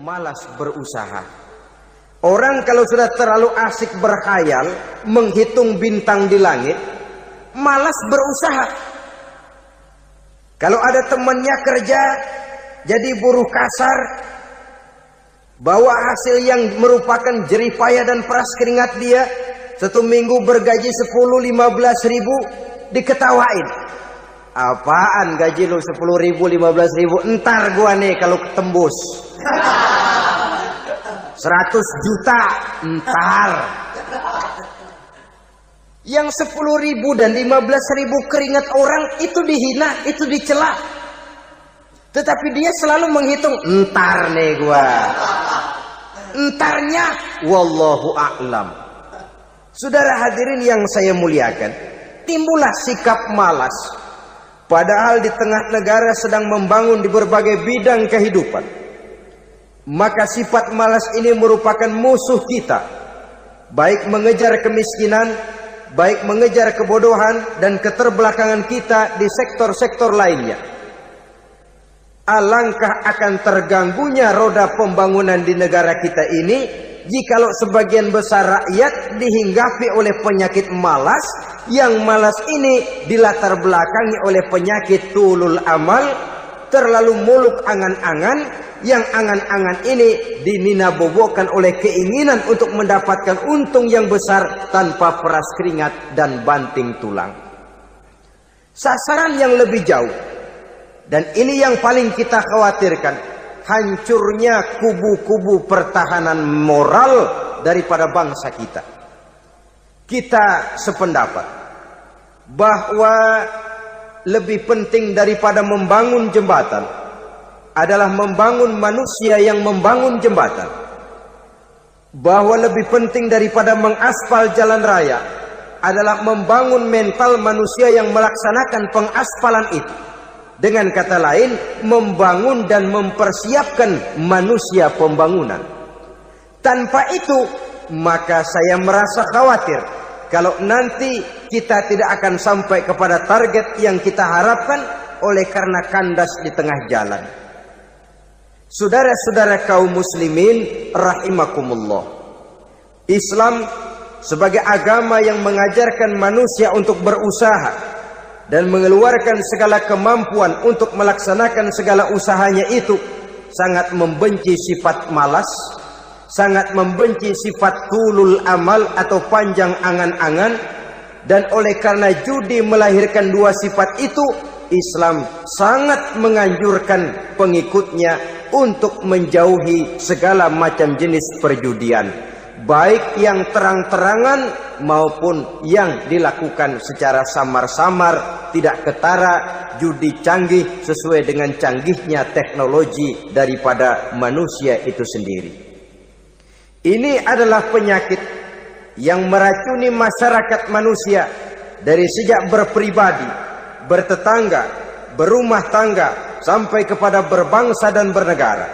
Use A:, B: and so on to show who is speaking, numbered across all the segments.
A: malas berusaha. Orang kalau sudah terlalu asik berkhayal, menghitung bintang di langit, malas berusaha. Kalau ada temannya kerja jadi buruh kasar, bawa hasil yang merupakan jerih payah dan peras keringat dia, 1 minggu bergaji 10-15 ribu, diketawain. Apaan gaji lu 10 ribu 15 ribu? Entar gua nih kalau tembus 100 juta entar. Yang 10 ribu dan 15 ribu keringat orang itu dihina, itu dicela. Tetapi dia selalu menghitung, entar nih gua. Entarnya wallahu a'lam. Saudara hadirin yang saya muliakan, timbullah sikap malas. Padahal di tengah negara sedang membangun di berbagai bidang kehidupan. Maka sifat malas ini merupakan musuh kita. Baik mengejar kemiskinan, baik mengejar kebodohan dan keterbelakangan kita di sektor-sektor lainnya. Alangkah akan terganggunya roda pembangunan di negara kita ini jikalau sebagian besar rakyat dihinggapi oleh penyakit malas, yang malas ini dilatar belakangi oleh penyakit tulul amal, terlalu muluk angan-angan, yang angan-angan ini dininabobokan oleh keinginan untuk mendapatkan untung yang besar tanpa peras keringat dan banting tulang. Sasaran yang lebih jauh, dan ini yang paling kita khawatirkan, hancurnya kubu-kubu pertahanan moral daripada bangsa kita. Kita sependapat bahwa lebih penting daripada membangun jembatan adalah membangun manusia yang membangun jembatan. Bahwa lebih penting daripada mengaspal jalan raya adalah membangun mental manusia yang melaksanakan pengaspalan itu. Dengan kata lain, membangun dan mempersiapkan manusia pembangunan. Tanpa itu, maka saya merasa khawatir kalau nanti kita tidak akan sampai kepada target yang kita harapkan oleh karena kandas di tengah jalan. Saudara-saudara kaum muslimin rahimakumullah, Islam sebagai agama yang mengajarkan manusia untuk berusaha dan mengeluarkan segala kemampuan untuk melaksanakan segala usahanya itu, sangat membenci sifat malas, sangat membenci sifat tulul amal atau panjang angan-angan. Dan oleh karena judi melahirkan dua sifat itu, Islam sangat menganjurkan pengikutnya untuk menjauhi segala macam jenis perjudian, baik yang terang-terangan maupun yang dilakukan secara samar-samar, tidak ketara, judi canggih sesuai dengan canggihnya teknologi daripada manusia itu sendiri. Ini adalah penyakit yang meracuni masyarakat manusia dari sejak berpribadi, bertetangga, berumah tangga, sampai kepada berbangsa dan bernegara.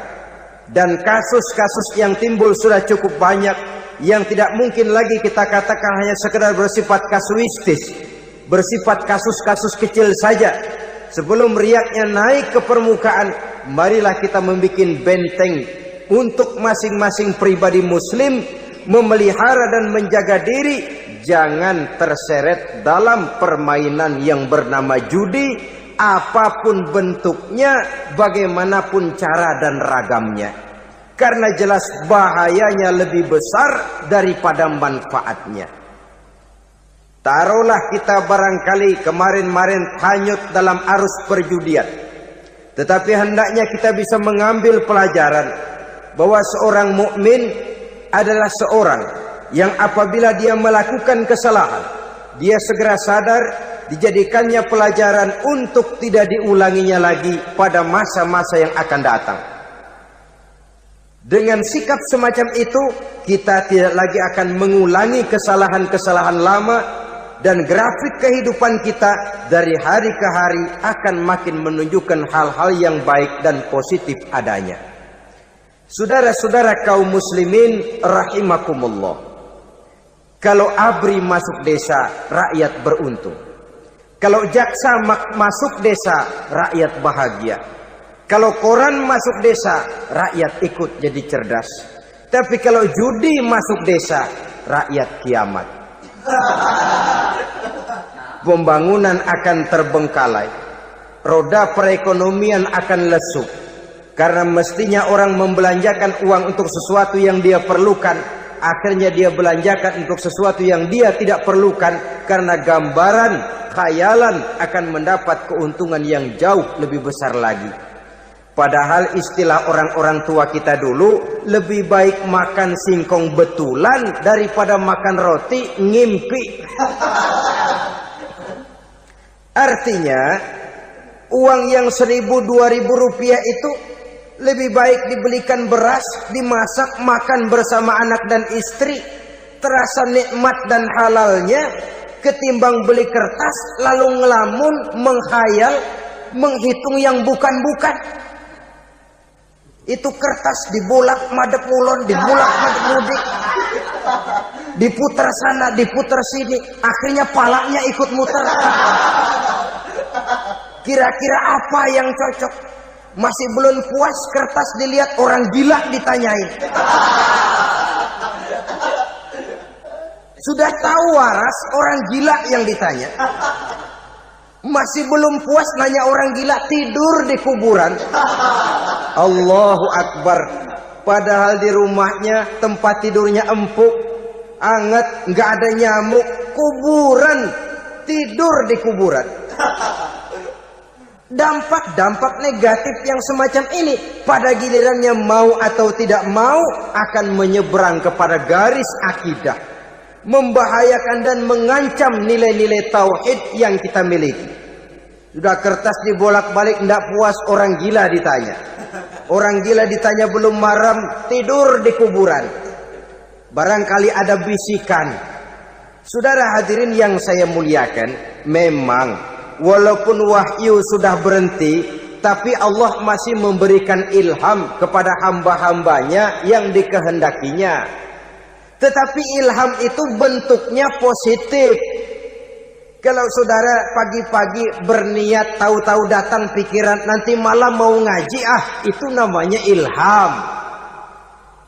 A: Dan kasus-kasus yang timbul sudah cukup banyak, yang tidak mungkin lagi kita katakan hanya sekedar bersifat kasuistis, bersifat kasus-kasus kecil saja. Sebelum riaknya naik ke permukaan, marilah kita membuat benteng untuk masing-masing pribadi muslim memelihara dan menjaga diri, jangan terseret dalam permainan yang bernama judi, apapun bentuknya, bagaimanapun cara dan ragamnya. Karena jelas bahayanya lebih besar daripada manfaatnya. Taruhlah kita barangkali kemarin-marin hanyut dalam arus perjudian, tetapi hendaknya kita bisa mengambil pelajaran bahwa seorang mukmin adalah seorang yang apabila dia melakukan kesalahan, dia segera sadar, dijadikannya pelajaran untuk tidak diulanginya lagi pada masa-masa yang akan datang. Dengan sikap semacam itu, kita tidak lagi akan mengulangi kesalahan-kesalahan lama, dan grafik kehidupan kita dari hari ke hari akan makin menunjukkan hal-hal yang baik dan positif adanya. Saudara-saudara kaum muslimin rahimakumullah, kalau ABRI masuk desa, rakyat beruntung. Kalau jaksa masuk desa, rakyat bahagia. Kalau koran masuk desa, rakyat ikut jadi cerdas. Tapi kalau judi masuk desa, rakyat kiamat. Pembangunan akan terbengkalai, roda perekonomian akan lesu. Karena mestinya orang membelanjakan uang untuk sesuatu yang dia perlukan, akhirnya dia belanjakan untuk sesuatu yang dia tidak perlukan. Karena gambaran, khayalan akan mendapat keuntungan yang jauh lebih besar lagi. Padahal istilah orang-orang tua kita dulu, lebih baik makan singkong betulan daripada makan roti ngimpi. Artinya uang yang 1.000-2.000 rupiah itu lebih baik dibelikan beras, dimasak, makan bersama anak dan istri, terasa nikmat dan halalnya, ketimbang beli kertas lalu ngelamun, menghayal, menghitung yang bukan-bukan. Itu kertas dibolak madep ulon, dibolak madep mudik, diputar sana, diputar sini, akhirnya palanya ikut muter. Kira-kira apa yang cocok? Masih belum puas, kertas dilihat, orang gila ditanyain. Sudah tahu waras, orang gila yang ditanya. Masih belum puas, nanya orang gila, tidur di kuburan. Allahu Akbar. Padahal di rumahnya tempat tidurnya empuk, anget, nggak ada nyamuk. Kuburan, tidur di kuburan. Dampak-dampak negatif yang semacam ini pada gilirannya mau atau tidak mau akan menyeberang kepada garis akidah, membahayakan dan mengancam nilai-nilai tauhid yang kita miliki. Sudah kertas dibolak-balik, tidak puas, orang gila ditanya. Orang gila ditanya belum maram, tidur di kuburan. Barangkali ada bisikan. Saudara hadirin yang saya muliakan, memang walaupun wahyu sudah berhenti, tapi Allah masih memberikan ilham kepada hamba-hambanya yang dikehendakinya. Tetapi ilham itu bentuknya positif. Kalau saudara pagi-pagi berniat, tahu-tahu datang pikiran nanti malam mau ngaji, itu namanya ilham.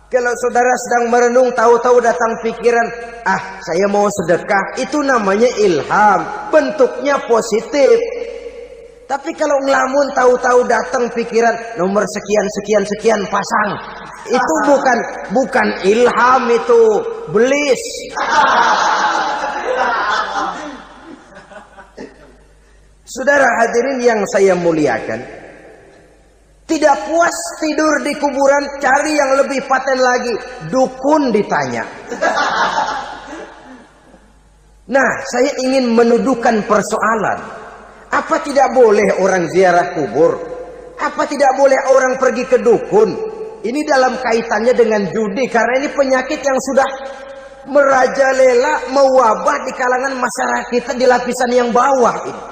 A: Kalau saudara sedang merenung, tahu-tahu datang pikiran, saya mau sedekah, itu namanya ilham, bentuknya positif. Tapi kalau ngelamun, tahu-tahu datang pikiran nomor sekian pasang, itu bukan ilham, itu belis. Saudara hadirin yang saya muliakan, tidak puas tidur di kuburan, cari yang lebih paten lagi, dukun ditanya. Nah, saya ingin menuduhkan persoalan. Apa tidak boleh orang ziarah kubur? Apa tidak boleh orang pergi ke dukun? Ini dalam kaitannya dengan judi, karena ini penyakit yang sudah merajalela, mewabah di kalangan masyarakat kita di lapisan yang bawah ini.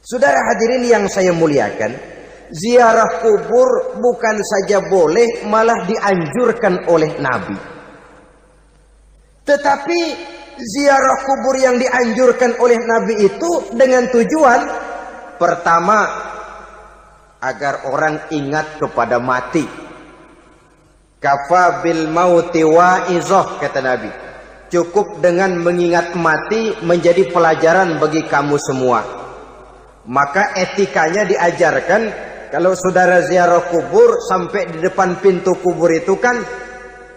A: Saudara hadirin yang saya muliakan, ziarah kubur bukan saja boleh, malah dianjurkan oleh Nabi. Tetapi ziarah kubur yang dianjurkan oleh Nabi itu dengan tujuan pertama, agar orang ingat kepada mati. Kafa bil mauti wa'izah, kata Nabi. Cukup dengan mengingat mati menjadi pelajaran bagi kamu semua. Maka etikanya diajarkan, kalau saudara ziarah kubur, sampai di depan pintu kubur itu kan,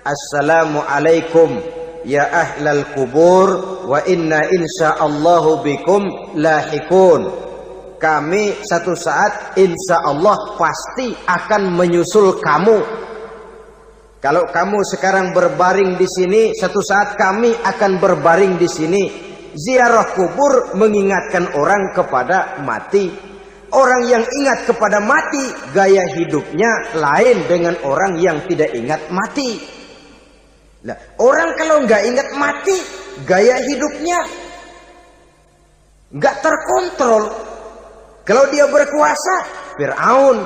A: Assalamualaikum ya ahlal kubur, wa inna insyaallahu bikum lahikun. Kami satu saat insya Allah pasti akan menyusul kamu. Kalau kamu sekarang berbaring di sini, satu saat kami akan berbaring di sini. Ziarah kubur mengingatkan orang kepada mati. Orang yang ingat kepada mati, gaya hidupnya lain dengan orang yang tidak ingat mati. Nah, orang kalau nggak ingat mati, gaya hidupnya nggak terkontrol. Kalau dia berkuasa, Fir'aun,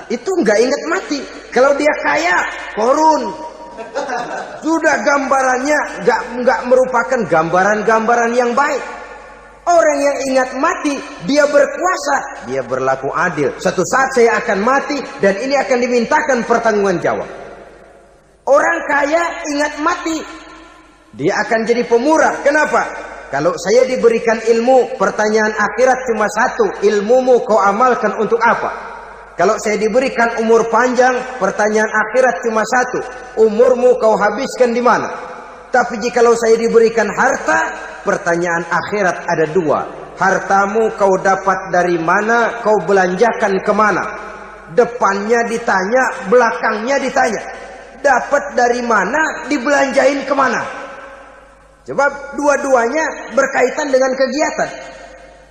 A: itu nggak ingat mati. Kalau dia kaya, Korun. Sudah gambarannya nggak merupakan gambaran-gambaran yang baik. Orang yang ingat mati, dia berkuasa, dia berlaku adil. Suatu saat saya akan mati dan ini akan dimintakan pertanggungan jawab. Orang kaya ingat mati, dia akan jadi pemurah. Kenapa? Kalau saya diberikan ilmu, pertanyaan akhirat cuma satu, ilmumu kau amalkan untuk apa? Kalau saya diberikan umur panjang, pertanyaan akhirat cuma satu, umurmu kau habiskan di mana? Tapi jikalau saya diberikan harta, pertanyaan akhirat ada dua. Hartamu kau dapat dari mana, kau belanjakan kemana? Depannya ditanya, belakangnya ditanya. Dapat dari mana, dibelanjain kemana? Sebab dua-duanya berkaitan dengan kegiatan.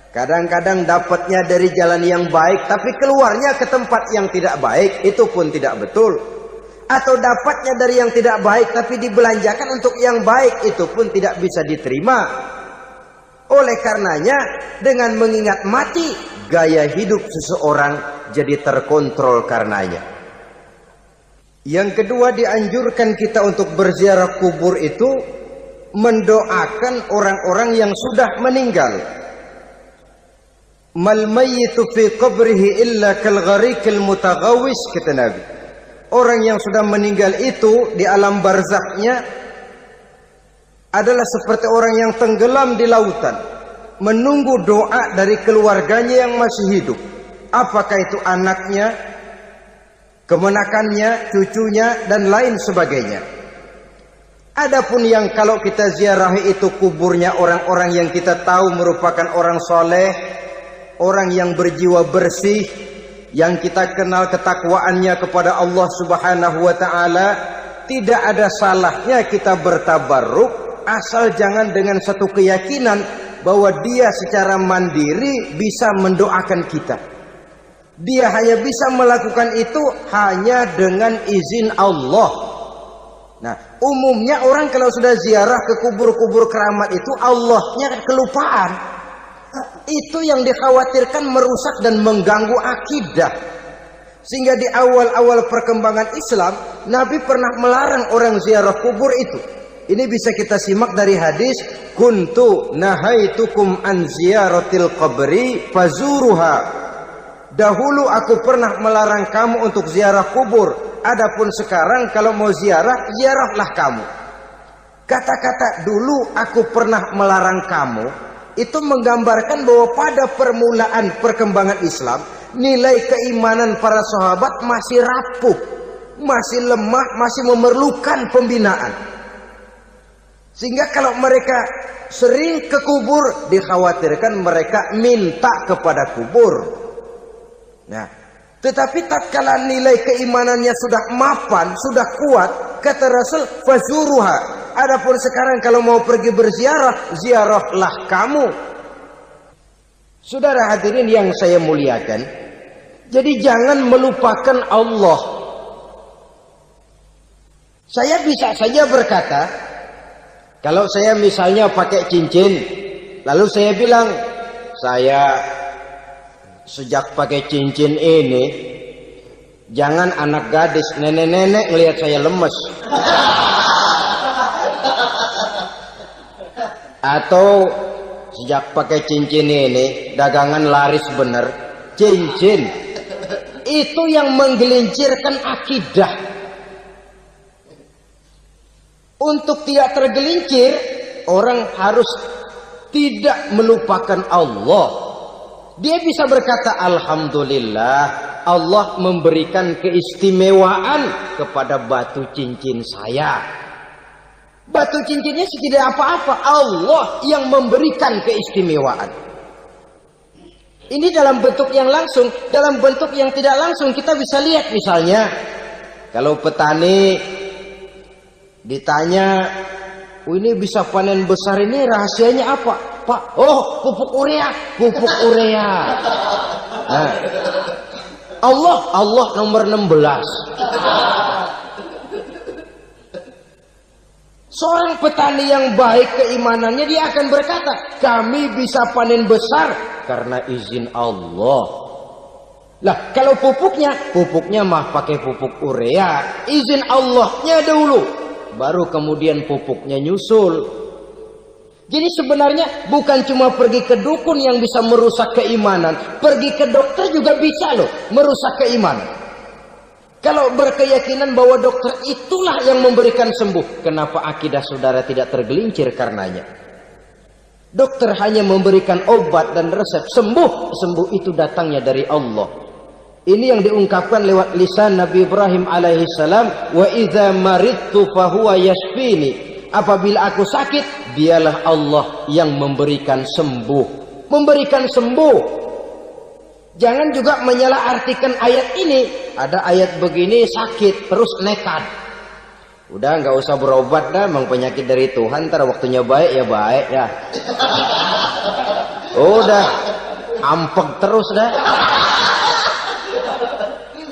A: Kadang-kadang dapatnya dari jalan yang baik, tapi keluarnya ke tempat yang tidak baik, itu pun tidak betul. Atau dapatnya dari yang tidak baik tapi dibelanjakan untuk yang baik, itu pun tidak bisa diterima. Oleh karenanya, dengan mengingat mati, gaya hidup seseorang jadi terkontrol karenanya. Yang kedua, dianjurkan kita untuk berziarah kubur itu mendoakan orang-orang yang sudah meninggal. Mal mayyitu fi qabrihi illa kal gharikil mutaghawis, kata Nabi. Orang yang sudah meninggal itu di alam barzaknya adalah seperti orang yang tenggelam di lautan, menunggu doa dari keluarganya yang masih hidup. Apakah itu anaknya, kemenakannya, cucunya, dan lain sebagainya. Adapun yang kalau kita ziarahi itu kuburnya orang-orang yang kita tahu merupakan orang soleh, orang yang berjiwa bersih, yang kita kenal ketakwaannya kepada Allah Subhanahu wa ta'ala, tidak ada salahnya kita bertabarruk, asal jangan dengan satu keyakinan bahwa dia secara mandiri bisa mendoakan kita. Dia hanya bisa melakukan itu hanya dengan izin Allah. Nah, umumnya orang kalau sudah ziarah ke kubur-kubur keramat itu, Allahnya kelupaan. Itu yang dikhawatirkan merusak dan mengganggu akidah. Sehingga di awal-awal perkembangan Islam, Nabi pernah melarang orang ziarah kubur itu. Ini bisa kita simak dari hadis, kuntu nahaitukum an ziyaratil qabri fazuruha. Dahulu aku pernah melarang kamu untuk ziarah kubur, adapun sekarang kalau mau ziarah, ziarahlah kamu. Kata-kata dulu aku pernah melarang kamu itu menggambarkan bahwa pada permulaan perkembangan Islam, nilai keimanan para sahabat masih rapuh, masih lemah, masih memerlukan pembinaan. Sehingga kalau mereka sering ke kubur, dikhawatirkan mereka minta kepada kubur. Nah, tetapi tatkala nilai keimanannya sudah mapan, sudah kuat, kata Rasul, fazuruha. Adapun sekarang kalau mau pergi berziarah, ziarahlah kamu. Saudara hadirin yang saya muliakan, jadi jangan melupakan Allah. Saya bisa saja berkata, kalau saya misalnya pakai cincin, lalu saya bilang, saya sejak pakai cincin ini, jangan anak gadis, nenek-nenek ngelihat saya lemes. Atau sejak pakai cincin ini, dagangan laris bener. Cincin itu yang menggelincirkan akidah. Untuk tidak tergelincir, orang harus tidak melupakan Allah. Dia bisa berkata, alhamdulillah, Allah memberikan keistimewaan kepada batu cincin saya. Batu cincinnya tidak apa-apa, Allah yang memberikan keistimewaan. Ini dalam bentuk yang langsung. Dalam bentuk yang tidak langsung kita bisa lihat, misalnya kalau petani ditanya, oh ini bisa panen besar ini rahasianya apa Pak? Oh, pupuk urea. Pupuk urea. Nah, Allah nomor 16. Seorang petani yang baik keimanannya, dia akan berkata, kami bisa panen besar karena izin Allah. Lah, kalau pupuknya mah pakai pupuk urea, izin Allahnya dahulu, baru kemudian pupuknya nyusul. Jadi sebenarnya bukan cuma pergi ke dukun yang bisa merusak keimanan, pergi ke dokter juga bisa loh merusak keimanan. Kalau berkeyakinan bahwa dokter itulah yang memberikan sembuh, kenapa akidah saudara tidak tergelincir karenanya? Dokter hanya memberikan obat dan resep, sembuh itu datangnya dari Allah. Ini yang diungkapkan lewat lisan Nabi Ibrahim alaihissalam, wa idza maridtu fahuwa yashfini. Apabila aku sakit, dialah Allah yang memberikan sembuh. Memberikan sembuh. Jangan juga menyalahartikan ayat ini. Ada ayat begini sakit terus nekat. Udah nggak usah berobat dah, memang penyakit dari Tuhan. Ntar waktunya baik ya baik ya. Udah ampek terus dah.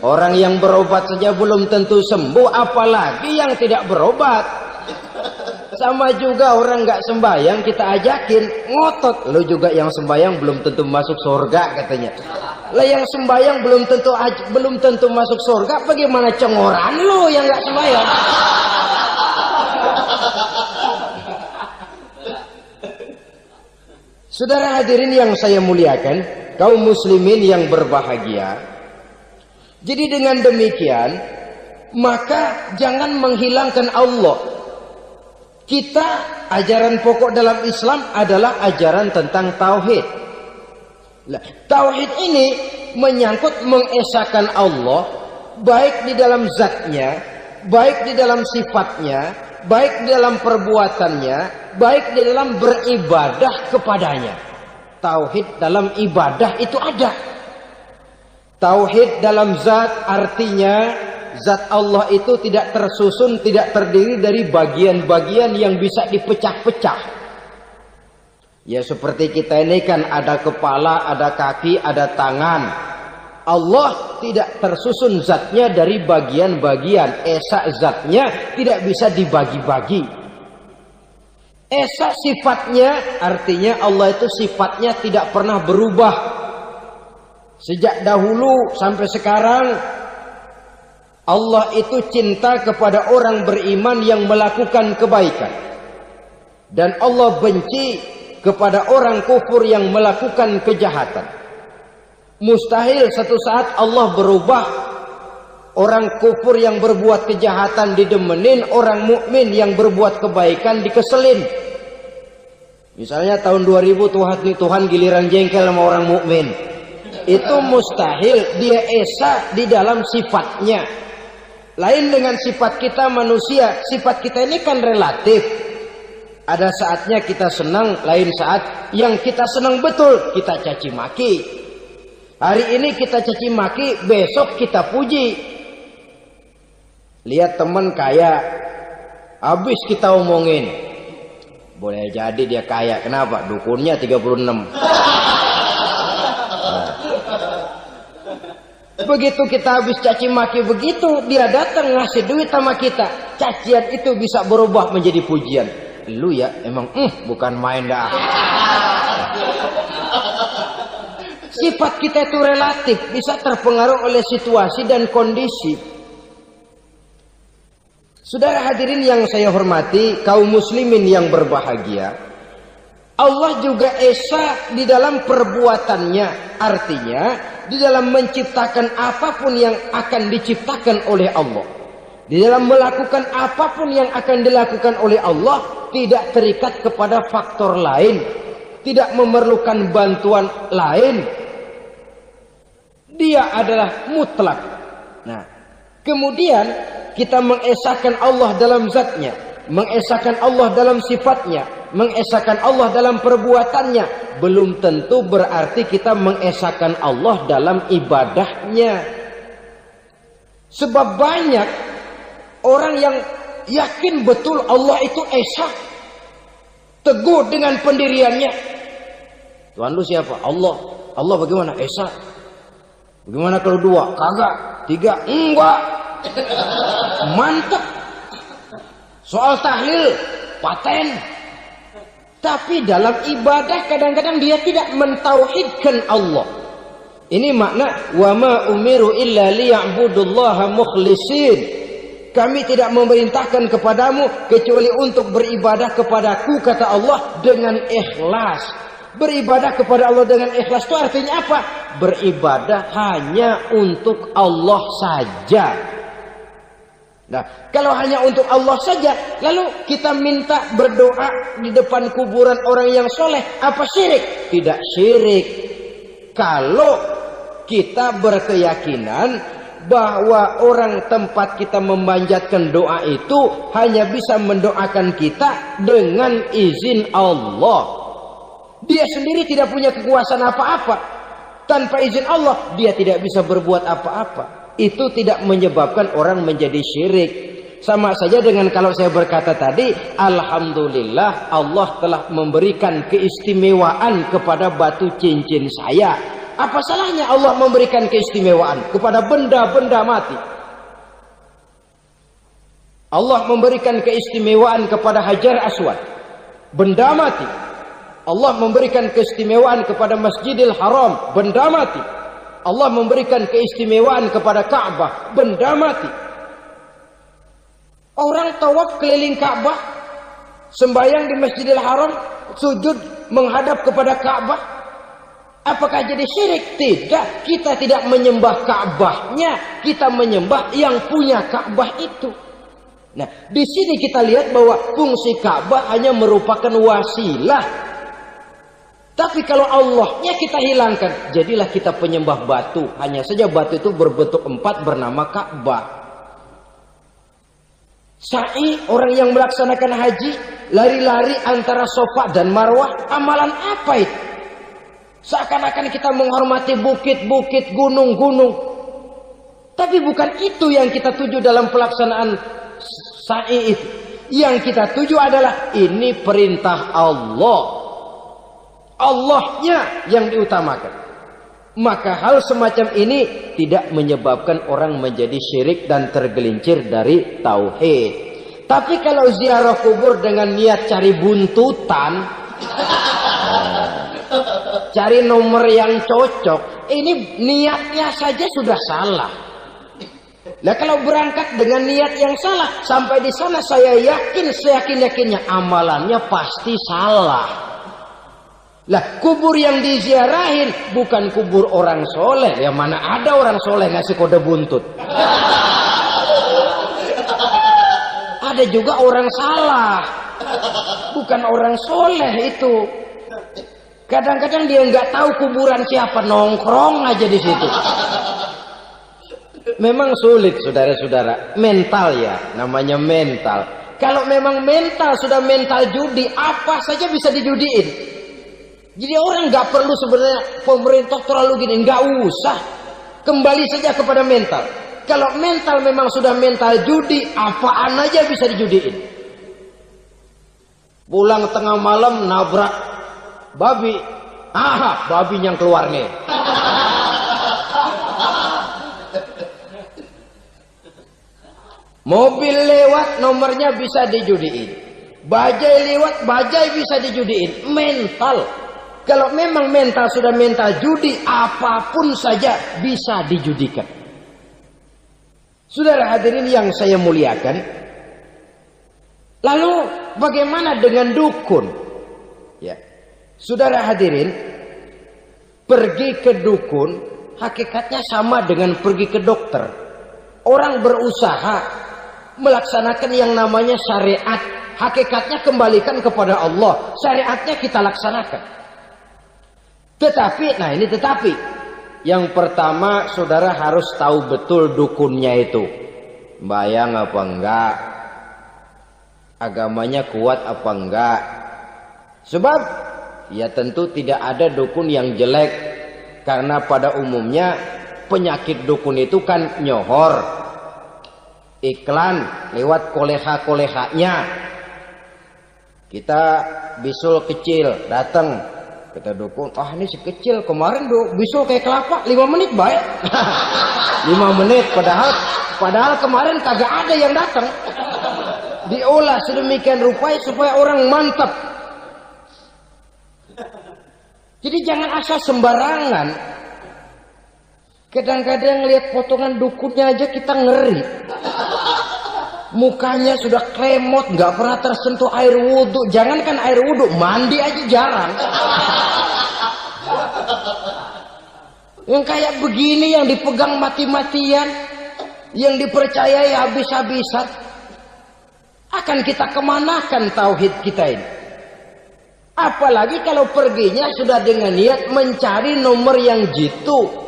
A: Orang yang berobat saja belum tentu sembuh, apalagi yang tidak berobat. Sama juga orang nggak sembahyang kita ajakin ngotot, lo juga yang sembahyang belum tentu masuk surga katanya. Lah yang sembahyang belum tentu masuk surga, bagaimana cengoran lo yang nggak sembahyang? Saudara hadirin yang saya muliakan, kaum muslimin yang berbahagia. Jadi dengan demikian, maka jangan menghilangkan Allah. Kita, ajaran pokok dalam Islam adalah ajaran tentang tauhid. Tauhid ini menyangkut mengesahkan Allah, baik di dalam zatnya, baik di dalam sifatnya, baik di dalam perbuatannya, baik di dalam beribadah kepadanya. Tauhid dalam ibadah itu ada. Tauhid dalam zat artinya zat Allah itu tidak tersusun, tidak terdiri dari bagian-bagian yang bisa dipecah-pecah. Ya seperti kita ini kan ada kepala, ada kaki, ada tangan. Allah tidak tersusun zatnya dari bagian-bagian. Esa zatnya tidak bisa dibagi-bagi. Esa sifatnya artinya Allah itu sifatnya tidak pernah berubah. Sejak dahulu sampai sekarang Allah itu cinta kepada orang beriman yang melakukan kebaikan. Dan Allah benci kepada orang kufur yang melakukan kejahatan. Mustahil satu saat Allah berubah. Orang kufur yang berbuat kejahatan didemenin, orang mukmin yang berbuat kebaikan dikeselin. Misalnya tahun 2000 Tuhan giliran jengkel sama orang mukmin. Itu mustahil, dia esa di dalam sifatnya. Lain dengan sifat kita manusia. Sifat kita ini kan relatif. Ada saatnya kita senang, lain saat yang kita senang betul kita caci maki. Hari ini kita caci maki, besok kita puji. Lihat teman kaya, habis kita omongin. Boleh jadi dia kaya, kenapa? Dukunnya 36. Begitu kita habis caci maki begitu, dia datang ngasih duit sama kita. Cacian itu bisa berubah menjadi pujian. Lu ya emang bukan main dah. Sifat kita itu relatif, bisa terpengaruh oleh situasi dan kondisi. Saudara hadirin yang saya hormati, kaum muslimin yang berbahagia, Allah juga esa di dalam perbuatannya. Artinya di dalam menciptakan apapun yang akan diciptakan oleh Allah, di dalam melakukan apapun yang akan dilakukan oleh Allah, tidak terikat kepada faktor lain, tidak memerlukan bantuan lain. Dia adalah mutlak. Nah, kemudian kita mengesahkan Allah dalam zatnya, mengesahkan Allah dalam sifatnya, mengesahkan Allah dalam perbuatannya. Belum tentu berarti kita mengesahkan Allah dalam ibadahnya. Sebab banyak orang yang yakin betul Allah itu esa, teguh dengan pendiriannya. Tuhan lu siapa? Allah. Allah bagaimana? Esa. Bagaimana kalau dua? Kagak. Tiga? Enggak. Mantap. Soal tahlil paten. Tapi dalam ibadah kadang-kadang dia tidak mentauhidkan Allah. Ini makna wa ma umiru illa liya'budullaha mukhlisin. Kami tidak memerintahkan kepadamu kecuali untuk beribadah kepadaku, kata Allah, dengan ikhlas. Beribadah kepada Allah dengan ikhlas itu artinya apa? Beribadah hanya untuk Allah saja. Nah, kalau hanya untuk Allah saja, lalu kita minta berdoa di depan kuburan orang yang soleh, apa syirik? Tidak syirik. Kalau kita berkeyakinan bahwa orang tempat kita memanjatkan doa itu hanya bisa mendoakan kita dengan izin Allah. Dia sendiri tidak punya kekuasaan apa-apa. Tanpa izin Allah, dia tidak bisa berbuat apa-apa. Itu tidak menyebabkan orang menjadi syirik. Sama saja dengan kalau saya berkata tadi, alhamdulillah Allah telah memberikan keistimewaan kepada batu cincin saya. Apa salahnya Allah memberikan keistimewaan kepada benda-benda mati? Allah memberikan keistimewaan kepada Hajar Aswad, benda mati. Allah memberikan keistimewaan kepada Masjidil Haram, benda mati. Allah memberikan keistimewaan kepada Ka'bah, benda mati. Orang tawaf keliling Ka'bah, sembahyang di Masjidil Haram, sujud menghadap kepada Ka'bah. Apakah jadi syirik? Tidak. Kita tidak menyembah Ka'bahnya, kita menyembah yang punya Ka'bah itu. Nah, di sini kita lihat bahwa fungsi Ka'bah hanya merupakan wasilah. Tapi kalau Allahnya kita hilangkan, jadilah kita penyembah batu. Hanya saja batu itu berbentuk 4 bernama Ka'bah. Sa'i, orang yang melaksanakan haji, lari-lari antara Safa dan Marwah, amalan apa itu? Seakan-akan kita menghormati bukit-bukit, gunung-gunung. Tapi bukan itu yang kita tuju dalam pelaksanaan sa'i itu. Yang kita tuju adalah ini perintah Allah. Allahnya yang diutamakan. Maka hal semacam ini tidak menyebabkan orang menjadi syirik dan tergelincir dari tauhid. Tapi kalau ziarah kubur dengan niat cari buntutan, cari nomor yang cocok, ini niatnya saja sudah salah. Nah, kalau berangkat dengan niat yang salah, sampai di sana saya yakin, seyakin-yakinnya amalannya pasti salah. Lah, kubur yang diziarahin bukan kubur orang soleh. Yang mana ada orang soleh ngasih kode buntut. Ada juga orang salah, bukan orang soleh itu. Kadang-kadang dia nggak tahu kuburan siapa, nongkrong aja di situ. Memang sulit, saudara-saudara. Mental ya, namanya mental. Kalau memang mental sudah mental judi, apa saja bisa dijudiin. Jadi orang nggak perlu sebenarnya pemerintah terlalu gini, nggak usah. Kembali saja kepada mental. Kalau mental memang sudah mental judi, apaan aja bisa dijudiin. Pulang tengah malam nabrak babi, babi yang keluar nih. Mobil lewat, nomornya bisa dijudiin. Bajai lewat, bajai bisa dijudiin. Mental. Kalau memang mental sudah mental judi, apapun saja bisa dijudikan. Saudara hadirin yang saya muliakan, lalu bagaimana dengan dukun? Ya, saudara hadirin, pergi ke dukun hakikatnya sama dengan pergi ke dokter. Orang berusaha melaksanakan yang namanya syariat, hakikatnya kembalikan kepada Allah. Syariatnya kita laksanakan. Tetapi, nah ini tetapi, yang pertama saudara harus tahu betul dukunnya itu bayang apa enggak, agamanya kuat apa enggak. Sebab ya tentu tidak ada dukun yang jelek, karena pada umumnya penyakit dukun itu kan nyohor, iklan lewat koleha-kolehanya. Kita bisul kecil datang, kita dukun, ini si kecil kemarin bisul kayak kelapa 5 menit baik. 5 menit padahal kemarin kagak ada yang datang. Diolah sedemikian rupa supaya orang mantap. Jadi jangan asal sembarangan. Kadang-kadang lihat potongan dukunnya aja kita ngeri.
B: Mukanya sudah kremot, nggak pernah tersentuh air wudhu. Jangankan air wudhu, mandi aja jarang. Yang kayak begini yang dipegang mati-matian, yang dipercayai habis-habisan, akan kita kemanakan tauhid kita ini? Apalagi kalau perginya sudah dengan niat mencari nomor yang jitu.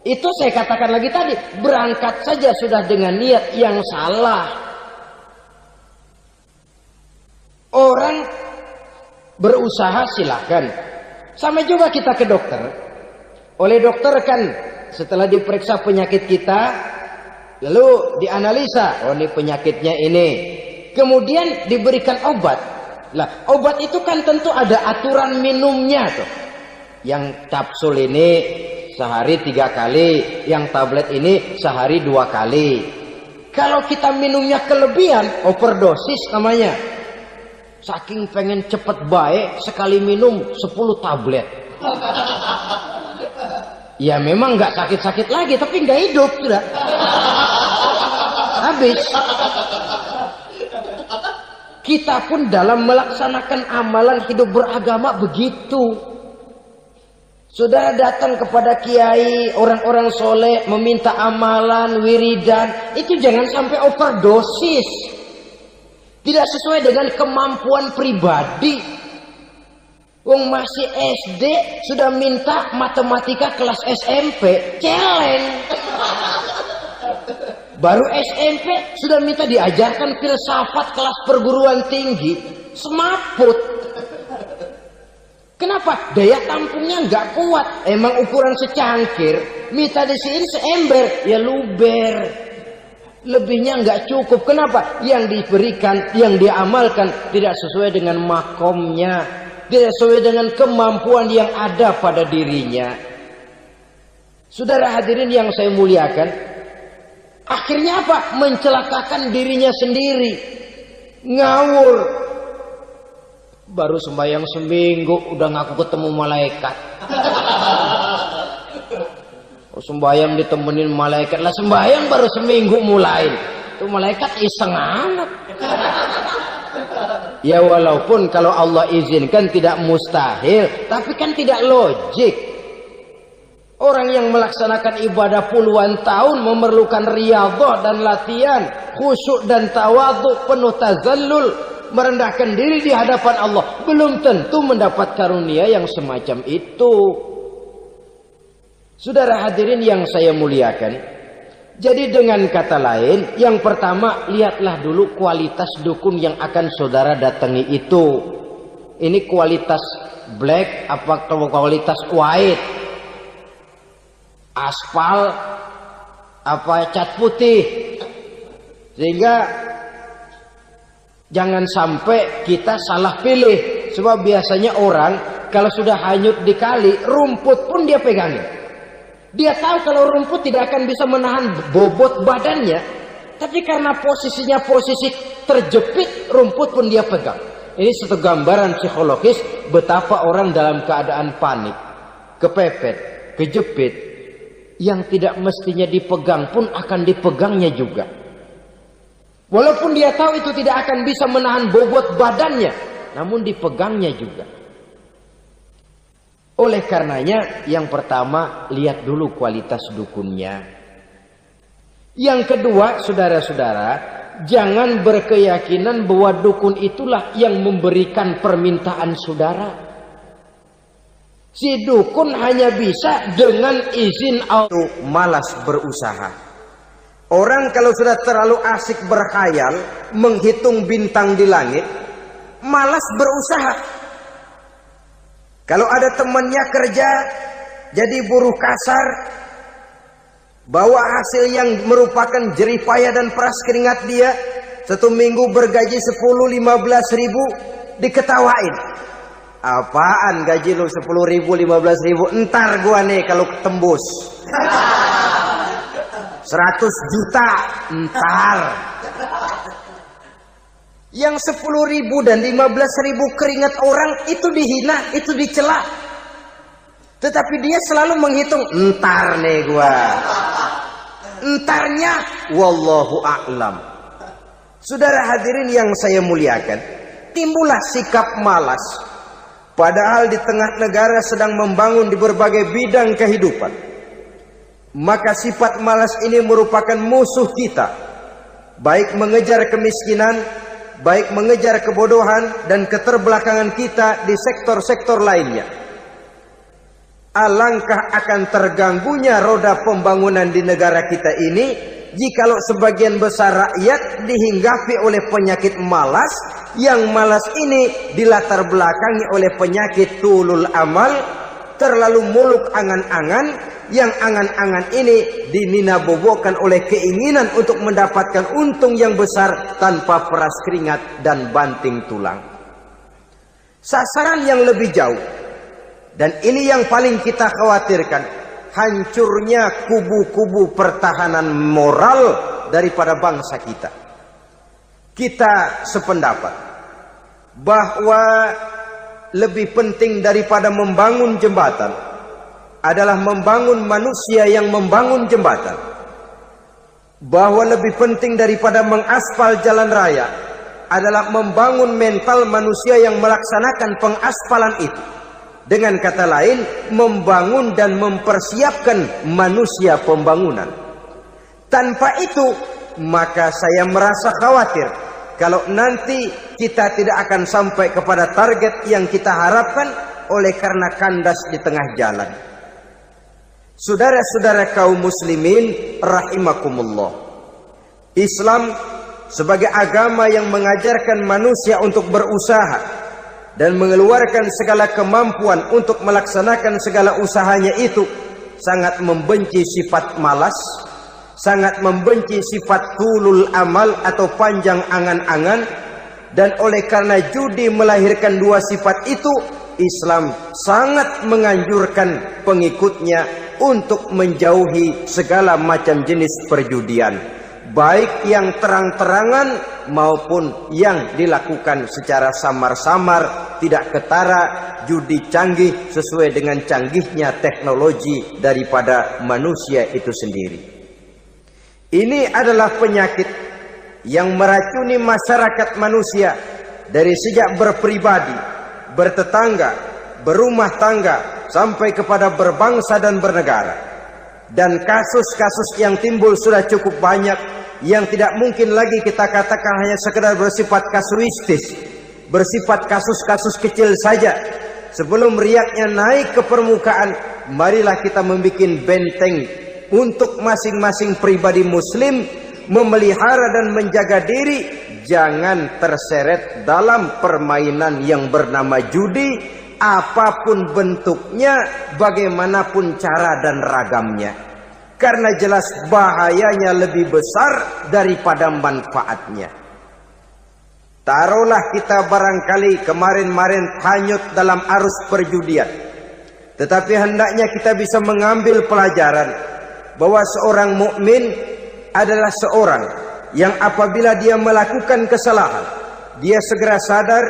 B: Itu saya katakan lagi tadi, berangkat saja sudah dengan niat yang salah. Orang berusaha silahkan. Sama juga kita ke dokter. Oleh dokter kan setelah diperiksa penyakit kita, lalu dianalisa, oh ini penyakitnya ini. Kemudian diberikan obat. Lah, obat itu kan tentu ada aturan minumnya tuh. Yang kapsul ini sehari 3 kali, yang tablet ini sehari 2 kali. Kalau kita minumnya kelebihan, overdosis namanya. Saking pengen cepet baik, sekali minum 10 tablet. Ya memang nggak sakit-sakit lagi, tapi nggak hidup sudah. Habis. Kita pun dalam melaksanakan amalan hidup beragama begitu. Saudara datang kepada kiai, orang-orang soleh, meminta amalan, wiridan, itu jangan sampai overdosis. Tidak sesuai dengan kemampuan pribadi. Wong masih SD sudah minta matematika kelas SMP, celeng. Baru SMP sudah minta diajarkan filsafat kelas perguruan tinggi, semaput. Kenapa? Daya tampungnya nggak kuat. Emang ukuran secangkir, minta di sini seember, ya luber. Lebihnya nggak cukup. Kenapa? Yang diberikan, yang diamalkan tidak sesuai dengan makomnya, tidak sesuai dengan kemampuan yang ada pada dirinya. Saudara hadirin yang saya muliakan, akhirnya apa? Mencelakakan dirinya sendiri, ngawur. Baru sembahyang seminggu udah ngaku ketemu malaikat. Sembahyang ditemenin malaikat lah, sembahyang baru seminggu mulai. Itu malaikat iseng amat. Ya walaupun kalau Allah izinkan tidak mustahil, tapi kan tidak logik. Orang yang melaksanakan ibadah puluhan tahun memerlukan riyadhah dan latihan, khusyuk dan tawadhu, penuh tazallul, merendahkan diri di hadapan Allah, belum tentu mendapat karunia yang semacam itu. Saudara hadirin yang saya muliakan, jadi dengan kata lain, yang pertama, lihatlah dulu kualitas dukun yang akan saudara datangi itu. Ini kualitas black apa kualitas white? Aspal apa cat putih? Sehingga jangan sampai kita salah pilih. Sebab biasanya orang kalau sudah hanyut di kali, rumput pun dia pegangin. Dia tahu kalau rumput tidak akan bisa menahan bobot badannya, tapi karena posisinya posisi terjepit, rumput pun dia pegang. Ini satu gambaran psikologis betapa orang dalam keadaan panik, kepepet, kejepit, yang tidak mestinya dipegang pun akan dipegangnya juga. Walaupun dia tahu itu tidak akan bisa menahan bobot badannya, namun dipegangnya juga. Oleh karenanya, yang pertama, lihat dulu kualitas dukunnya. Yang kedua, saudara-saudara, jangan berkeyakinan bahwa dukun itulah yang memberikan permintaan saudara. Si dukun hanya bisa dengan izin Allah.
A: Malas berusaha. Orang kalau sudah terlalu asik berkhayal, menghitung bintang di langit, malas berusaha. Kalau ada temannya kerja jadi buruh kasar, bawa hasil yang merupakan jerih payah dan peras keringat dia, 1 minggu bergaji 10-15 ribu, diketawain. Apaan gaji lu 10 ribu 15 ribu? Entar gua nih kalau tembus 100 juta entar. Yang 10 ribu dan 15 ribu keringat orang itu dihina, itu dicela. Tetapi dia selalu menghitung, entar nih gua. Entarnya wallahu a'lam. Saudara hadirin yang saya muliakan, timbullah sikap malas. Padahal di tengah negara sedang membangun di berbagai bidang kehidupan. Maka sifat malas ini merupakan musuh kita. Baik mengejar kemiskinan, baik mengejar kebodohan dan keterbelakangan kita di sektor-sektor lainnya. Alangkah akan terganggunya roda pembangunan di negara kita ini jikalau sebagian besar rakyat dihinggapi oleh penyakit malas, yang malas ini dilatar belakangi oleh penyakit tulul amal, terlalu muluk angan-angan, yang angan-angan ini dininabobokan oleh keinginan untuk mendapatkan untung yang besar tanpa peras keringat dan banting tulang. Sasaran yang lebih jauh, dan ini yang paling kita khawatirkan, hancurnya kubu-kubu pertahanan moral daripada bangsa kita. Kita sependapat bahwa lebih penting daripada membangun jembatan adalah membangun manusia yang membangun jembatan. Bahwa lebih penting daripada mengaspal jalan raya adalah membangun mental manusia yang melaksanakan pengaspalan itu. Dengan kata lain, membangun dan mempersiapkan manusia pembangunan. Tanpa itu, maka saya merasa khawatir kalau nanti kita tidak akan sampai kepada target yang kita harapkan oleh karena kandas di tengah jalan. Saudara-saudara kaum muslimin rahimakumullah, Islam sebagai agama yang mengajarkan manusia untuk berusaha dan mengeluarkan segala kemampuan untuk melaksanakan segala usahanya itu, sangat membenci sifat malas, sangat membenci sifat tulul amal atau panjang angan-angan. Dan oleh karena judi melahirkan dua sifat itu, Islam sangat menganjurkan pengikutnya untuk menjauhi segala macam jenis perjudian, baik yang terang-terangan maupun yang dilakukan secara samar-samar, tidak ketara, judi canggih sesuai dengan canggihnya teknologi daripada manusia itu sendiri. Ini adalah penyakit yang meracuni masyarakat manusia dari sejak berpribadi, bertetangga, berumah tangga, sampai kepada berbangsa dan bernegara. Dan kasus-kasus yang timbul sudah cukup banyak, yang tidak mungkin lagi kita katakan hanya sekedar bersifat kasuistis, bersifat kasus-kasus kecil saja. Sebelum riaknya naik ke permukaan, marilah kita membuat benteng untuk masing-masing pribadi muslim memelihara dan menjaga diri jangan terseret dalam permainan yang bernama judi, apapun bentuknya, bagaimanapun cara dan ragamnya. Karena jelas bahayanya lebih besar daripada manfaatnya. Taruhlah kita barangkali kemarin-marin hanyut dalam arus perjudian, tetapi hendaknya kita bisa mengambil pelajaran bahwa seorang mukmin adalah seorang yang apabila dia melakukan kesalahan, dia segera sadar,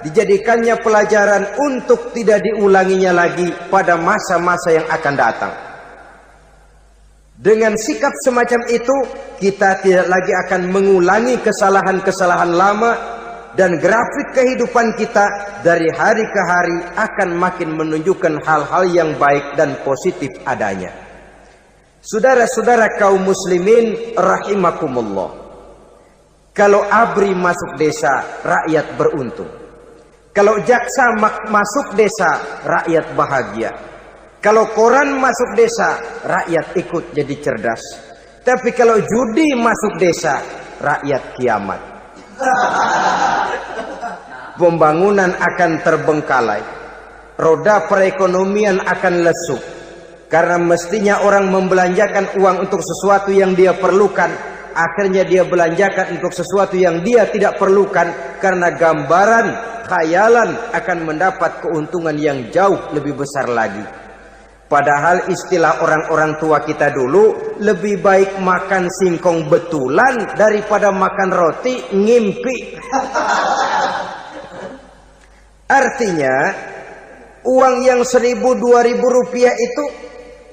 A: dijadikannya pelajaran untuk tidak diulanginya lagi pada masa-masa yang akan datang. Dengan sikap semacam itu, kita tidak lagi akan mengulangi kesalahan-kesalahan lama, dan grafik kehidupan kita dari hari ke hari akan makin menunjukkan hal-hal yang baik dan positif adanya. Saudara-saudara kaum muslimin rahimakumullah, kalau ABRI masuk desa, rakyat beruntung. Kalau jaksa masuk desa, rakyat bahagia. Kalau koran masuk desa, rakyat ikut jadi cerdas. Tapi kalau judi masuk desa, rakyat kiamat. Pembangunan akan terbengkalai, roda perekonomian akan lesu. Karena mestinya orang membelanjakan uang untuk sesuatu yang dia perlukan, akhirnya dia belanjakan untuk sesuatu yang dia tidak perlukan, karena gambaran, khayalan akan mendapat keuntungan yang jauh lebih besar lagi. Padahal istilah orang-orang tua kita dulu, lebih baik makan singkong betulan daripada makan roti ngimpi. Artinya uang yang 1.000-2.000 rupiah itu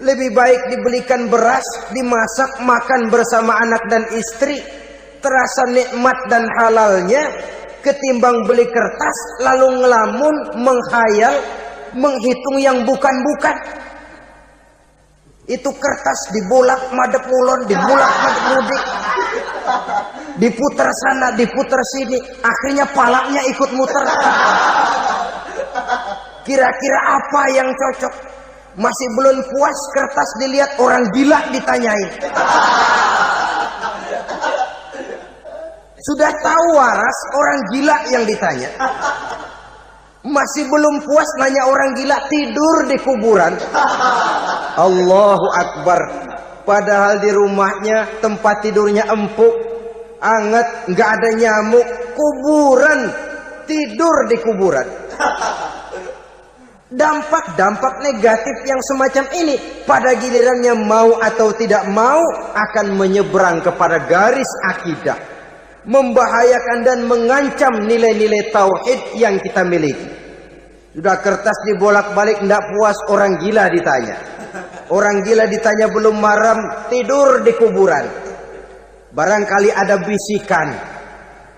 A: lebih baik dibelikan beras, dimasak, makan bersama anak dan istri, terasa nikmat dan halalnya ketimbang beli kertas lalu ngelamun, menghayal, menghitung yang bukan-bukan. Itu kertas dibolak madep ulon, dibolak madep mudik, diputer sana, diputer sini, akhirnya palanya ikut muter. Kira-kira apa yang cocok? Masih belum puas, kertas dilihat, orang gila ditanyain. Sudah tahu waras, orang gila yang ditanya. Masih belum puas, nanya orang gila, tidur di kuburan. Allahu Akbar. Padahal di rumahnya tempat tidurnya empuk, anget, nggak ada nyamuk. Kuburan, tidur di kuburan. Dampak-dampak negatif yang semacam ini pada gilirannya mau atau tidak mau akan menyeberang kepada garis akidah, membahayakan dan mengancam nilai-nilai tauhid yang kita miliki. Sudah kertas dibolak-balik, tidak puas, orang gila ditanya. Orang gila ditanya belum maram, tidur di kuburan. Barangkali ada bisikan.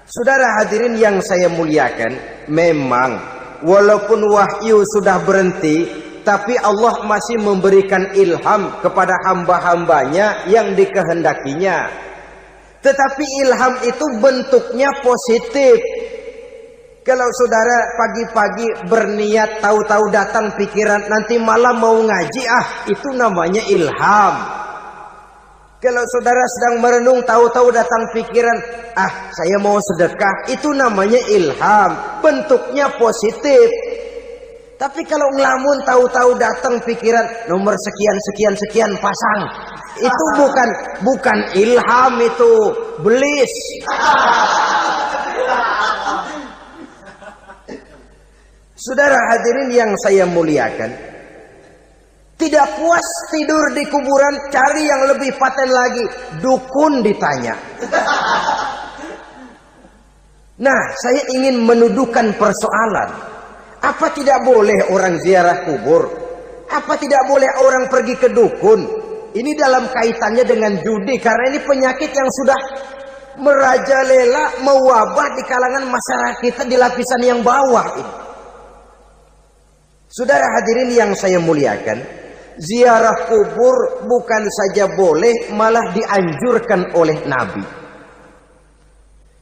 A: Saudara hadirin yang saya muliakan, memang walaupun wahyu sudah berhenti, tapi Allah masih memberikan ilham kepada hamba-hambanya yang dikehendakinya. Tetapi ilham itu bentuknya positif. Kalau saudara pagi-pagi berniat, tahu-tahu datang pikiran nanti malam mau ngaji, itu namanya ilham. Kalau saudara sedang merenung, tahu-tahu datang pikiran, saya mau sedekah, itu namanya ilham, bentuknya positif. Tapi kalau ngelamun, tahu-tahu datang pikiran nomor sekian sekian sekian pasang, itu bukan ilham, itu belis. Saudara hadirin yang saya muliakan, tidak puas tidur di kuburan, cari yang lebih paten lagi, dukun ditanya. Nah, saya ingin menuduhkan persoalan. Apa tidak boleh orang ziarah kubur? Apa tidak boleh orang pergi ke dukun? Ini dalam kaitannya dengan judi, karena ini penyakit yang sudah merajalela, mewabah di kalangan masyarakat kita di lapisan yang bawah ini. Saudara hadirin yang saya muliakan, ziarah kubur bukan saja boleh, malah dianjurkan oleh Nabi.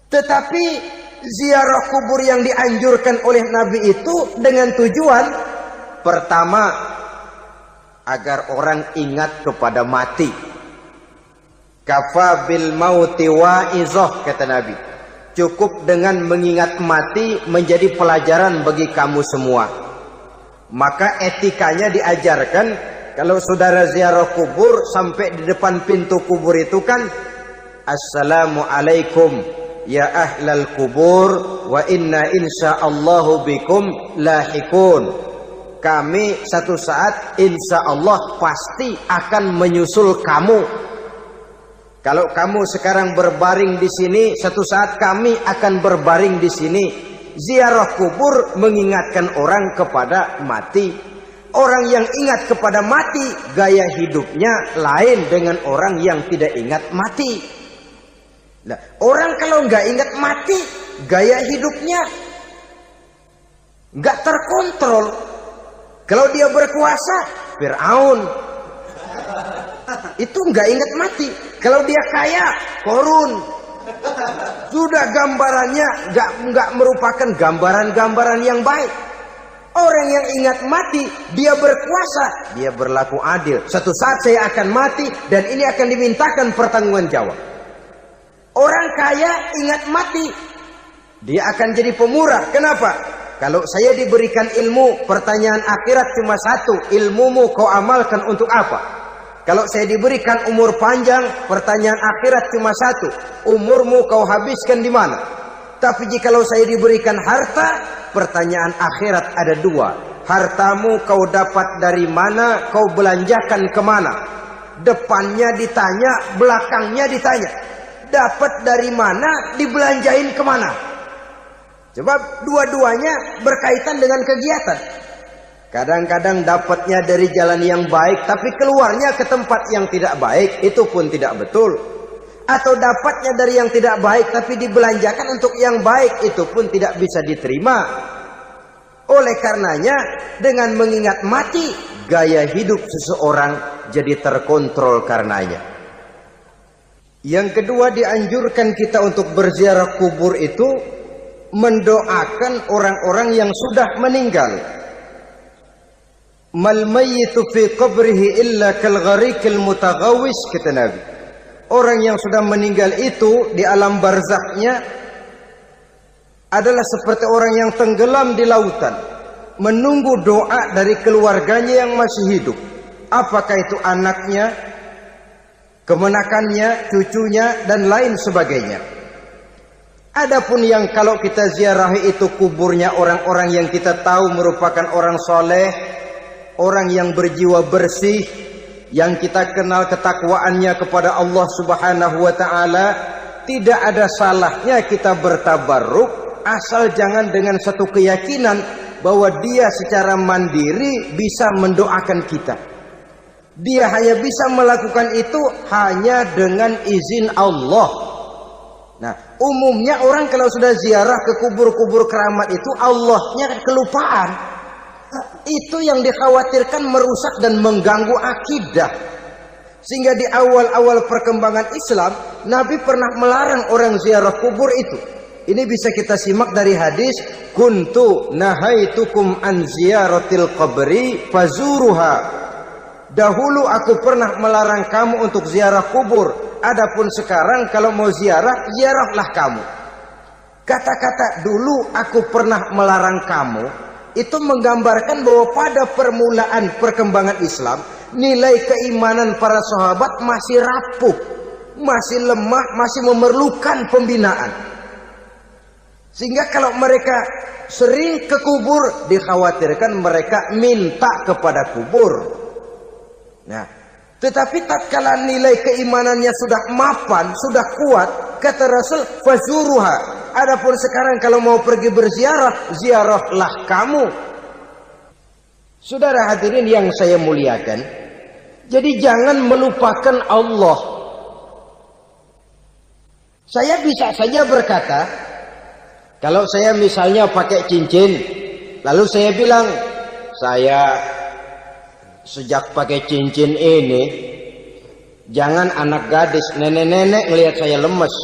A: Tetapi ziarah kubur yang dianjurkan oleh Nabi itu dengan tujuan pertama, agar orang ingat kepada mati. Kafa bil mauti wa'izah, kata Nabi. Cukup dengan mengingat mati menjadi pelajaran bagi kamu semua. Maka etikanya diajarkan, kalau saudara ziarah kubur, sampai di depan pintu kubur itu kan, Assalamualaikum ya ahlal kubur, wa inna insyaallahu bikum lahikun. Kami satu saat insya Allah pasti akan menyusul kamu. Kalau kamu sekarang berbaring di sini, satu saat kami akan berbaring di sini. Ziarah kubur mengingatkan orang kepada mati. Orang yang ingat kepada mati, gaya hidupnya lain dengan orang yang tidak ingat mati. Nah, orang kalau nggak ingat mati, gaya hidupnya nggak terkontrol. Kalau dia berkuasa, Fir'aun, itu nggak ingat mati. Kalau dia kaya, Korun. Sudah gambarannya nggak merupakan gambaran-gambaran yang baik. Orang yang ingat mati, dia berkuasa, dia berlaku adil. Suatu saat saya akan mati dan ini akan dimintakan pertanggungan jawab. Orang kaya ingat mati, dia akan jadi pemurah. Kenapa? Kalau saya diberikan ilmu, pertanyaan akhirat cuma satu, ilmumu kau amalkan untuk apa? Kalau saya diberikan umur panjang, pertanyaan akhirat cuma satu, umurmu kau habiskan di mana? Tapi jikalau saya diberikan harta, pertanyaan akhirat ada dua, hartamu kau dapat dari mana, kau belanjakan kemana? Depannya ditanya, belakangnya ditanya, dapat dari mana, dibelanjain kemana? Sebab dua-duanya berkaitan dengan kegiatan. Kadang-kadang dapatnya dari jalan yang baik, tapi keluarnya ke tempat yang tidak baik, itu pun tidak betul. atau dapatnya dari yang tidak baik tapi dibelanjakan untuk yang baik, itu pun tidak bisa diterima. Oleh karenanya, dengan mengingat mati, gaya hidup seseorang jadi terkontrol karenanya. Yang kedua, dianjurkan kita untuk berziarah kubur itu mendoakan orang-orang yang sudah meninggal. Mal mayyitu fi qabrihi illa kal gharikil mutaghawis, kata Nabi. Orang yang sudah meninggal itu di alam barzakhnya adalah seperti orang yang tenggelam di lautan, menunggu doa dari keluarganya yang masih hidup. Apakah itu anaknya, kemenakannya, cucunya, dan lain sebagainya. Adapun yang kalau kita ziarahi itu kuburnya orang-orang yang kita tahu merupakan orang soleh, orang yang berjiwa bersih, yang kita kenal ketakwaannya kepada Allah Subhanahu wa ta'ala, tidak ada salahnya kita bertabarruk, asal jangan dengan satu keyakinan bahwa dia secara mandiri bisa mendoakan kita. Dia hanya bisa melakukan itu hanya dengan izin Allah. Nah, umumnya orang kalau sudah ziarah ke kubur-kubur keramat itu Allahnya kelupaan. Itu yang dikhawatirkan merusak dan mengganggu akidah. Sehingga di awal-awal perkembangan Islam, Nabi pernah melarang orang ziarah kubur itu. Ini bisa kita simak dari hadis, kuntu nahaitukum an ziyaratil qabri fazuruha. Dahulu aku pernah melarang kamu untuk ziarah kubur. Adapun sekarang kalau mau ziarah, ziarahlah kamu. Kata-kata dulu aku pernah melarang kamu itu menggambarkan bahwa pada permulaan perkembangan Islam, nilai keimanan para sahabat masih rapuh, masih lemah, masih memerlukan pembinaan. Sehingga kalau mereka sering ke kubur, dikhawatirkan mereka minta kepada kubur. Nah, tetapi tatkala nilai keimanannya sudah mapan, sudah kuat, kata Rasul, fazuruha. Adapun sekarang kalau mau pergi berziarah, ziarahlah kamu. Saudara hadirin yang saya muliakan, jadi jangan melupakan Allah. Saya bisa saja berkata, kalau saya misalnya pakai cincin, lalu saya bilang, saya sejak pakai cincin ini, jangan anak gadis, nenek-nenek ngelihat saya lemes.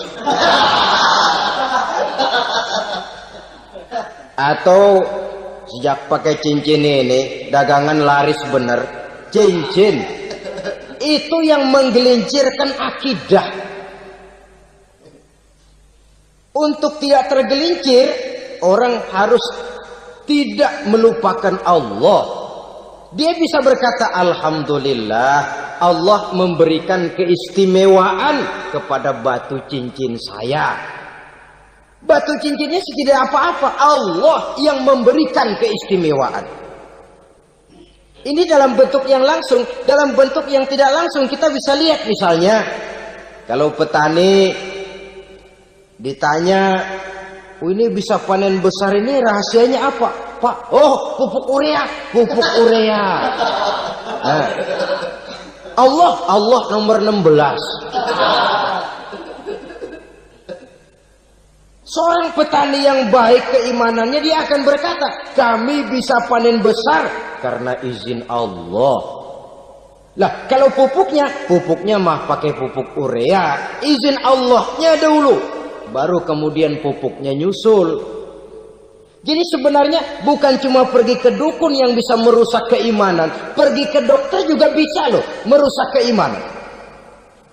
A: Atau sejak pakai cincin ini, dagangan laris bener. Cincin itu yang menggelincirkan akidah. Untuk tidak tergelincir, orang harus tidak melupakan Allah. Dia bisa berkata, alhamdulillah, Allah memberikan keistimewaan kepada batu cincin saya. Batu cincinnya tidak apa-apa, Allah yang memberikan keistimewaan. Ini dalam bentuk yang langsung. Dalam bentuk yang tidak langsung kita bisa lihat, misalnya kalau petani ditanya, oh, ini bisa panen besar ini rahasianya apa, Pak? Oh, pupuk urea, pupuk urea. Nah, Allah nomor 16. Seorang petani yang baik keimanannya, dia akan berkata, kami bisa panen besar karena izin Allah. Lah, kalau pupuknya mah pakai pupuk urea, izin Allahnya dulu, baru kemudian pupuknya nyusul. Jadi sebenarnya bukan cuma pergi ke dukun yang bisa merusak keimanan, pergi ke dokter juga bisa loh merusak keimanan.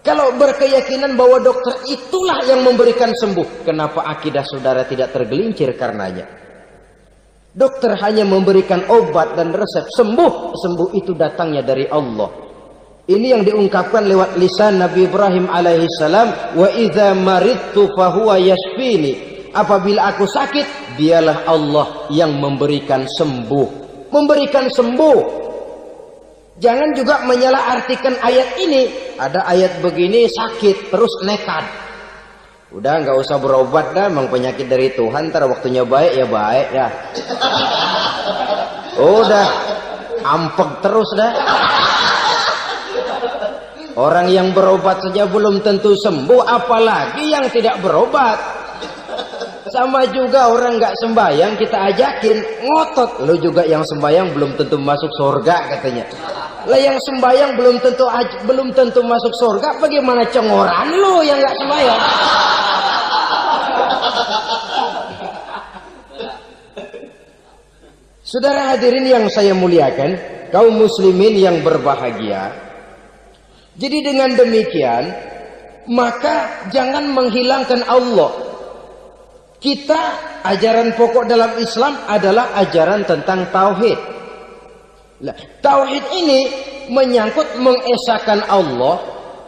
A: Kalau berkeyakinan bahwa dokter itulah yang memberikan sembuh, kenapa akidah saudara tidak tergelincir karenanya? Dokter hanya memberikan obat dan resep, sembuh itu datangnya dari Allah. Ini yang diungkapkan lewat lisan Nabi Ibrahim alaihi salam, wa idza maridtu fahuwa yashfini. Apabila aku sakit, dialah Allah yang memberikan sembuh. Memberikan sembuh. Jangan juga menyalahartikan ayat ini. Ada ayat begini sakit terus nekat. Udah nggak usah berobat dah, memang penyakit dari Tuhan, ntar waktunya baik ya baik dah. Udah ampeg terus dah.
B: Orang yang berobat saja belum tentu sembuh, apalagi yang tidak berobat. Sama juga orang nggak sembahyang kita ajakin ngotot, lo juga yang sembahyang belum tentu masuk surga katanya. Lah yang sembahyang belum tentu masuk surga, bagaimana cengoran lo yang nggak sembahyang? Saudara hadirin yang saya muliakan, kaum muslimin yang berbahagia. Jadi dengan demikian, maka jangan menghilangkan Allah. Kita, ajaran pokok dalam Islam adalah ajaran tentang tauhid. Nah, tauhid ini menyangkut mengesahkan Allah,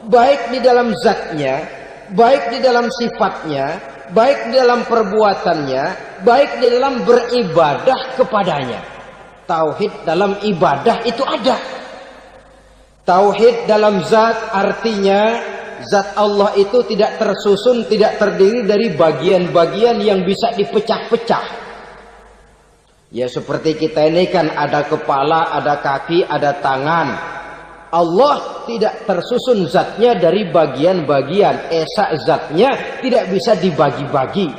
B: baik di dalam zatnya, baik di dalam sifatnya, baik di dalam perbuatannya, baik di dalam beribadah kepadanya. Tauhid dalam ibadah itu ada. Tauhid dalam zat artinya zat Allah itu tidak tersusun, tidak terdiri dari bagian-bagian yang bisa dipecah-pecah. Ya seperti kita ini kan ada kepala, ada kaki, ada tangan. Allah tidak tersusun zatnya dari bagian-bagian. Esa zatnya tidak bisa dibagi-bagi.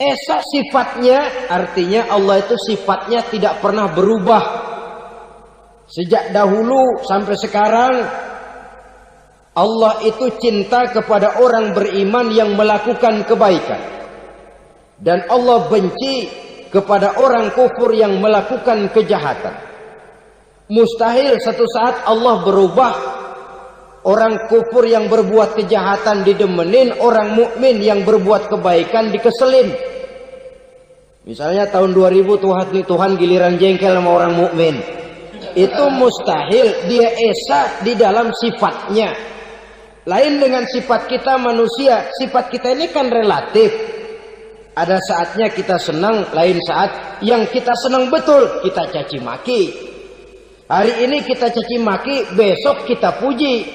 B: Esa sifatnya artinya Allah itu sifatnya tidak pernah berubah. Sejak dahulu sampai sekarang Allah itu cinta kepada orang beriman yang melakukan kebaikan. Dan Allah benci kepada orang kufur yang melakukan kejahatan. Mustahil satu saat Allah berubah. Orang kufur yang berbuat kejahatan didemenin, orang mukmin yang berbuat kebaikan dikeselin. Misalnya tahun 2000 Tuhan giliran jengkel sama orang mukmin. Itu mustahil, dia esa di dalam sifatnya. Lain dengan sifat kita manusia, sifat kita ini kan relatif. Ada saatnya kita senang, lain saat yang kita senang betul kita caci maki. Hari ini kita caci maki, besok kita puji.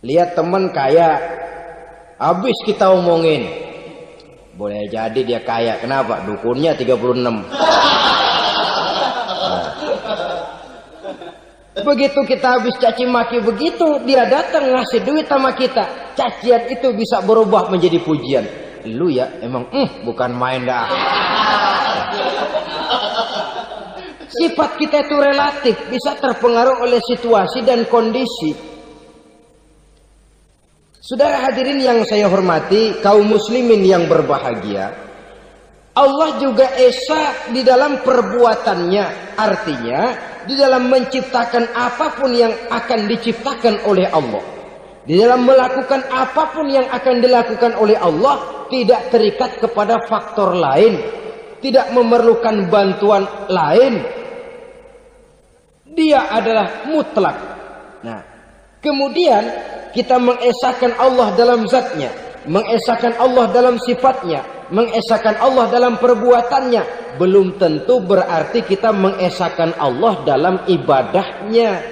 B: Lihat teman kaya, habis kita omongin. Boleh jadi dia kaya, kenapa? Dukunnya 36. Begitu kita habis caci maki begitu, dia datang ngasih duit sama kita. Cacian itu bisa berubah menjadi pujian. Lu ya emang bukan main dah. Sifat kita itu relatif, bisa terpengaruh oleh situasi dan kondisi. Saudara hadirin yang saya hormati, kaum muslimin yang berbahagia, Allah juga esa di dalam perbuatannya. Artinya di dalam menciptakan apapun yang akan diciptakan oleh Allah, di dalam melakukan apapun yang akan dilakukan oleh Allah, tidak terikat kepada faktor lain, tidak memerlukan bantuan lain. Dia adalah mutlak. Nah, kemudian kita mengesahkan Allah dalam zatnya, mengesahkan Allah dalam sifatnya, mengesahkan Allah dalam perbuatannya, belum tentu berarti kita mengesahkan Allah dalam ibadahnya.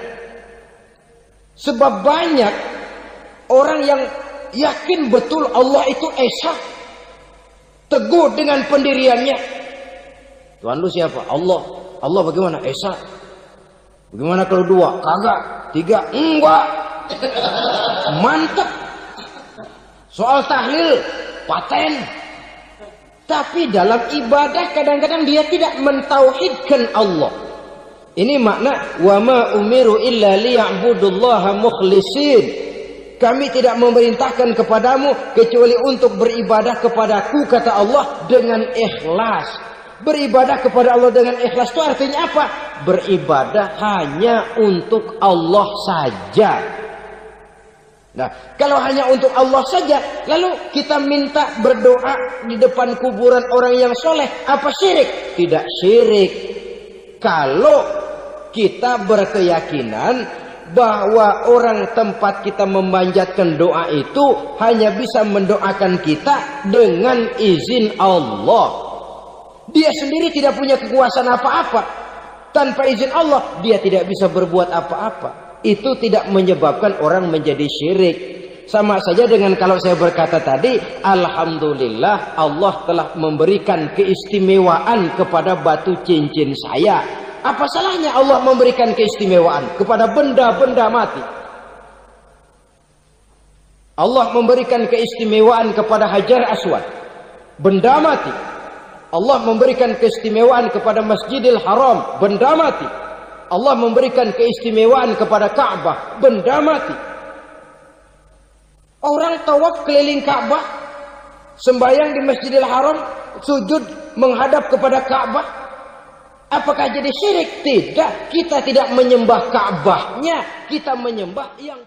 B: Sebab banyak orang yang yakin betul Allah itu esa, teguh dengan pendiriannya. Tuhan lu siapa? Allah. Allah bagaimana? Esa. Bagaimana kalau dua? Kagak. Tiga? Enggak. Mantap. Soal tahlil paten. Tapi dalam ibadah kadang-kadang dia tidak mentauhidkan Allah. Ini makna wa ma umiru illa liya'budullaha mukhlisin. Kami tidak memerintahkan kepadamu kecuali untuk beribadah kepadaku, kata Allah, dengan ikhlas. Beribadah kepada Allah dengan ikhlas itu artinya apa? Beribadah hanya untuk Allah saja. Nah, kalau hanya untuk Allah saja, lalu kita minta berdoa di depan kuburan orang yang soleh, apa syirik? Tidak syirik. Kalau kita berkeyakinan bahwa orang tempat kita memanjatkan doa itu hanya bisa mendoakan kita dengan izin Allah. Dia sendiri tidak punya kekuasaan apa-apa. Tanpa izin Allah, dia tidak bisa berbuat apa-apa. Itu tidak menyebabkan orang menjadi syirik. Sama saja dengan kalau saya berkata tadi, alhamdulillah Allah telah memberikan keistimewaan kepada batu cincin saya. Apa salahnya Allah memberikan keistimewaan kepada benda-benda mati? Allah memberikan keistimewaan kepada Hajar Aswad, benda mati. Allah memberikan keistimewaan kepada Masjidil Haram, benda mati. Allah memberikan keistimewaan kepada Ka'bah, benda mati. Orang tawaf keliling Ka'bah, sembahyang di Masjidil Haram, sujud menghadap kepada Ka'bah. Apakah jadi syirik? Tidak. Kita tidak menyembah Ka'bahnya, kita menyembah yang